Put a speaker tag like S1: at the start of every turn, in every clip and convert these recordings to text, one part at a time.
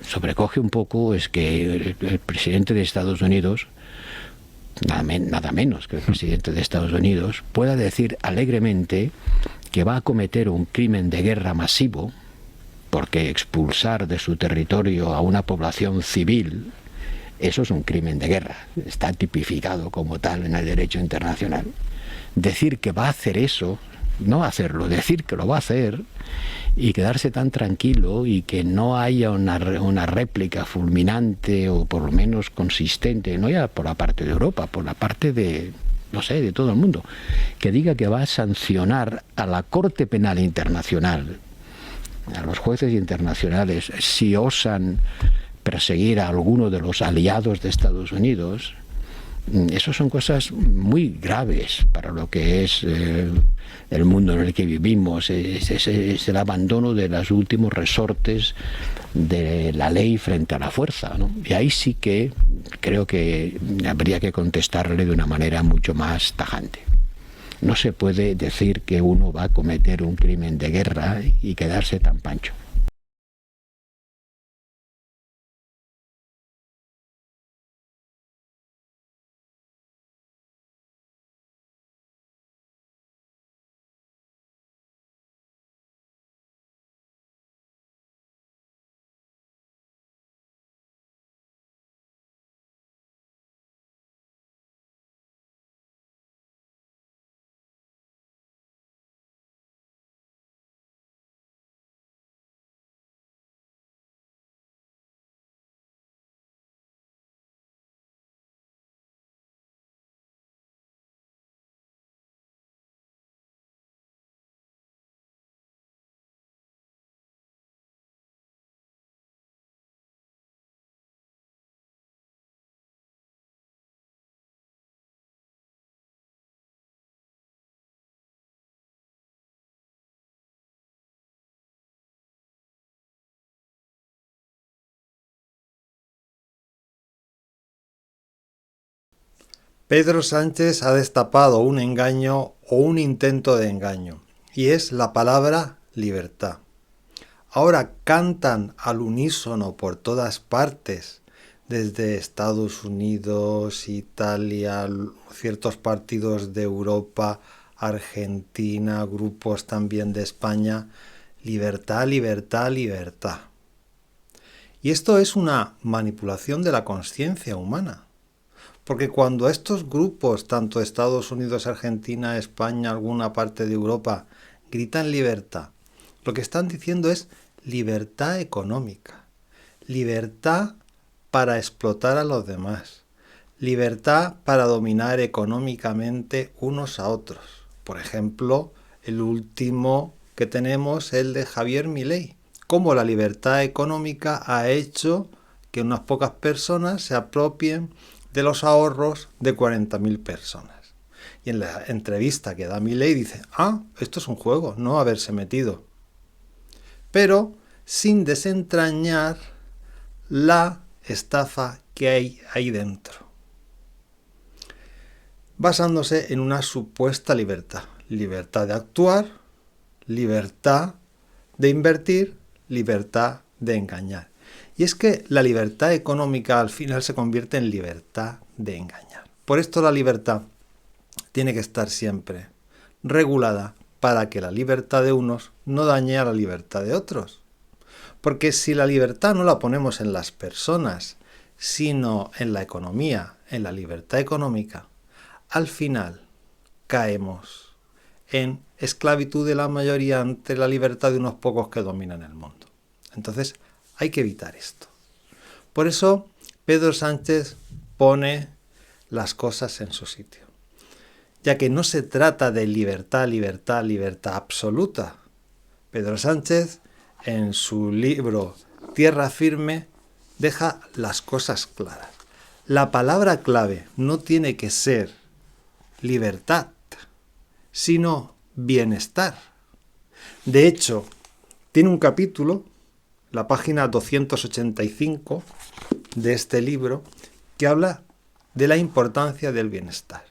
S1: sobrecoge un poco es que el presidente de Estados Unidos, nada menos que el presidente de Estados Unidos, pueda decir alegremente que va a cometer un crimen de guerra masivo, porque expulsar de su territorio a una población civil, eso es un crimen de guerra, está tipificado como tal en el derecho internacional. Decir que va a hacer eso, no hacerlo, decir que lo va a hacer y quedarse tan tranquilo y que no haya una réplica fulminante o por lo menos consistente, no ya por la parte de Europa, por la parte de, no sé, de todo el mundo, que diga que va a sancionar a la Corte Penal Internacional, a los jueces internacionales, si osan perseguir a alguno de los aliados de Estados Unidos. Eso son cosas muy graves para lo que es el mundo en el que vivimos. Es el abandono de los últimos resortes de la ley frente a la fuerza, ¿no? Y ahí sí que creo que habría que contestarle de una manera mucho más tajante. No se puede decir que uno va a cometer un crimen de guerra y quedarse tan pancho.
S2: Pedro Sánchez ha destapado un engaño o un intento de engaño, y es la palabra libertad. Ahora cantan al unísono por todas partes, desde Estados Unidos, Italia, ciertos partidos de Europa, Argentina, grupos también de España, libertad, libertad, libertad. Y esto es una manipulación de la conciencia humana. Porque cuando estos grupos, tanto Estados Unidos, Argentina, España, alguna parte de Europa, gritan libertad, lo que están diciendo es libertad económica, libertad para explotar a los demás, libertad para dominar económicamente unos a otros. Por ejemplo, el último que tenemos, el de Javier Milei. Cómo la libertad económica ha hecho que unas pocas personas se apropien de los ahorros de 40.000 personas. Y en la entrevista que da Milei dice, esto es un juego, no haberse metido. Pero sin desentrañar la estafa que hay ahí dentro. Basándose en una supuesta libertad. Libertad de actuar, libertad de invertir, libertad de engañar. Y es que la libertad económica al final se convierte en libertad de engañar. Por esto la libertad tiene que estar siempre regulada para que la libertad de unos no dañe a la libertad de otros. Porque si la libertad no la ponemos en las personas, sino en la economía, en la libertad económica, al final caemos en esclavitud de la mayoría ante la libertad de unos pocos que dominan el mundo. Entonces, hay que evitar esto. Por eso, Pedro Sánchez pone las cosas en su sitio. Ya que no se trata de libertad, libertad, libertad absoluta. Pedro Sánchez, en su libro Tierra Firme, deja las cosas claras. La palabra clave no tiene que ser libertad, sino bienestar. De hecho, tiene un capítulo, la página 285 de este libro, que habla de la importancia del bienestar.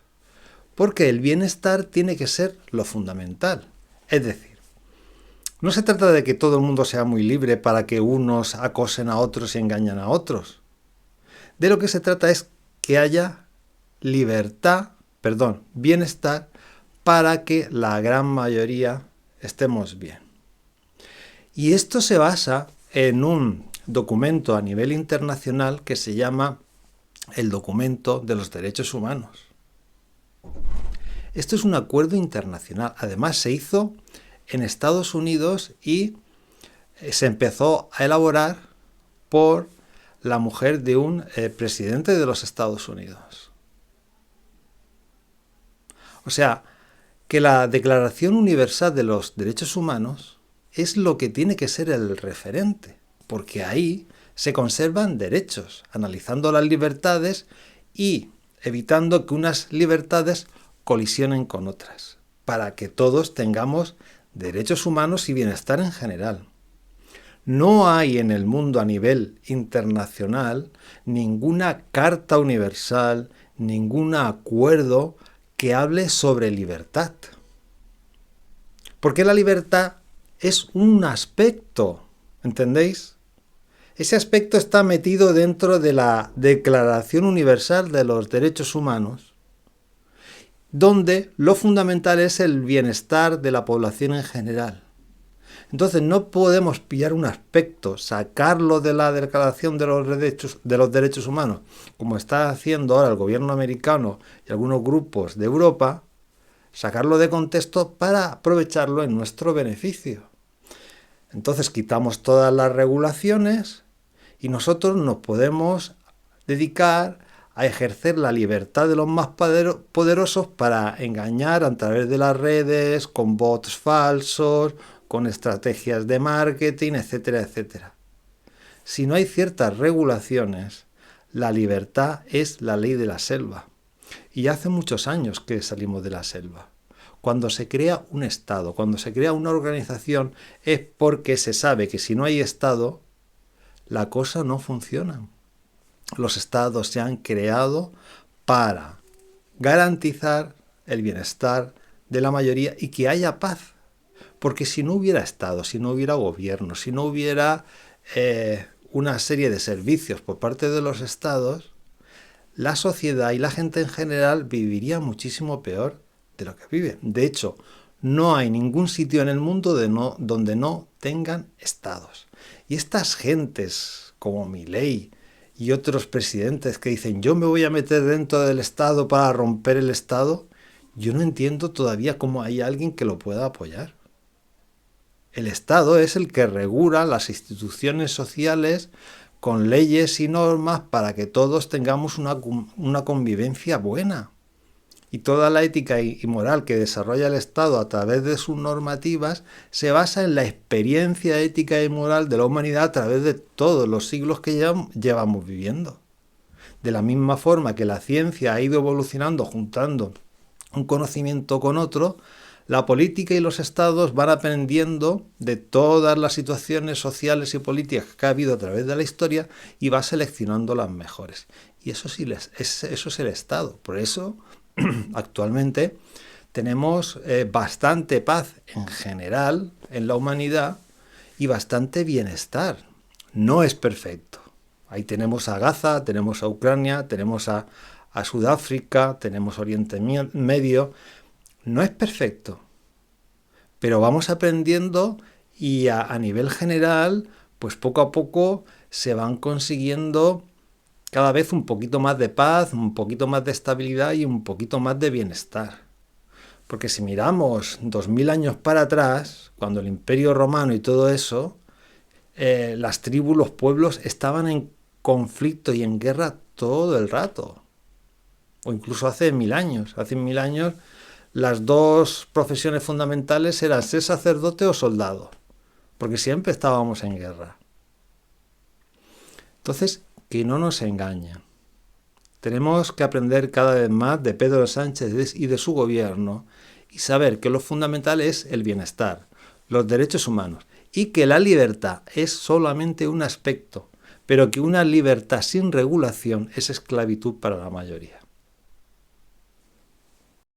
S2: Porque el bienestar tiene que ser lo fundamental. Es decir, No se trata de que todo el mundo sea muy libre para que unos acosen a otros y engañen a otros. De lo que se trata es que haya bienestar para que la gran mayoría estemos bien. Y esto se basa en un documento a nivel internacional que se llama el Documento de los Derechos Humanos. Esto es un acuerdo internacional. Además, se hizo en Estados Unidos y se empezó a elaborar por la mujer de un presidente de los Estados Unidos. O sea, que la Declaración Universal de los Derechos Humanos es lo que tiene que ser el referente, porque ahí se conservan derechos, analizando las libertades y evitando que unas libertades colisionen con otras, para que todos tengamos derechos humanos y bienestar en general. No hay en el mundo a nivel internacional ninguna carta universal, ningún acuerdo que hable sobre libertad. Porque la libertad es un aspecto, ¿entendéis? Ese aspecto está metido dentro de la Declaración Universal de los Derechos Humanos, donde lo fundamental es el bienestar de la población en general. Entonces no podemos pillar un aspecto, sacarlo de la Declaración de los Derechos Humanos, como está haciendo ahora el gobierno americano y algunos grupos de Europa, sacarlo de contexto para aprovecharlo en nuestro beneficio. Entonces quitamos todas las regulaciones y nosotros nos podemos dedicar a ejercer la libertad de los más poderosos para engañar a través de las redes, con bots falsos, con estrategias de marketing, etcétera, etcétera. Si no hay ciertas regulaciones, la libertad es la ley de la selva. Y hace muchos años que salimos de la selva. Cuando se crea un Estado, cuando se crea una organización, es porque se sabe que si no hay Estado, la cosa no funciona. Los Estados se han creado para garantizar el bienestar de la mayoría y que haya paz. Porque si no hubiera Estado, si no hubiera gobierno, si no hubiera una serie de servicios por parte de los Estados, la sociedad y la gente en general viviría muchísimo peor de lo que vive. De hecho, no hay ningún sitio en el mundo donde no tengan Estados. Y estas gentes como Milei y otros presidentes que dicen yo me voy a meter dentro del Estado para romper el Estado, yo no entiendo todavía cómo hay alguien que lo pueda apoyar. El Estado es el que regula las instituciones sociales con leyes y normas para que todos tengamos una convivencia buena. Y toda la ética y moral que desarrolla el Estado a través de sus normativas se basa en la experiencia ética y moral de la humanidad a través de todos los siglos que llevamos viviendo. De la misma forma que la ciencia ha ido evolucionando juntando un conocimiento con otro, la política y los estados van aprendiendo de todas las situaciones sociales y políticas que ha habido a través de la historia y va seleccionando las mejores. Y eso es el Estado. Por eso, actualmente, tenemos bastante paz en general en la humanidad y bastante bienestar. No es perfecto. Ahí tenemos a Gaza, tenemos a Ucrania, tenemos a Sudáfrica, tenemos Oriente Medio. No es perfecto, pero vamos aprendiendo y a nivel general, pues poco a poco se van consiguiendo cada vez un poquito más de paz, un poquito más de estabilidad y un poquito más de bienestar. Porque si miramos 2000 años para atrás, cuando el Imperio Romano y todo eso, las tribus, los pueblos estaban en conflicto y en guerra todo el rato. O incluso hace 1000 años. Hace 1000 años las dos profesiones fundamentales eran ser sacerdote o soldado, porque siempre estábamos en guerra. Entonces, que no nos engañen. Tenemos que aprender cada vez más de Pedro Sánchez y de su gobierno y saber que lo fundamental es el bienestar, los derechos humanos y que la libertad es solamente un aspecto, pero que una libertad sin regulación es esclavitud para la mayoría.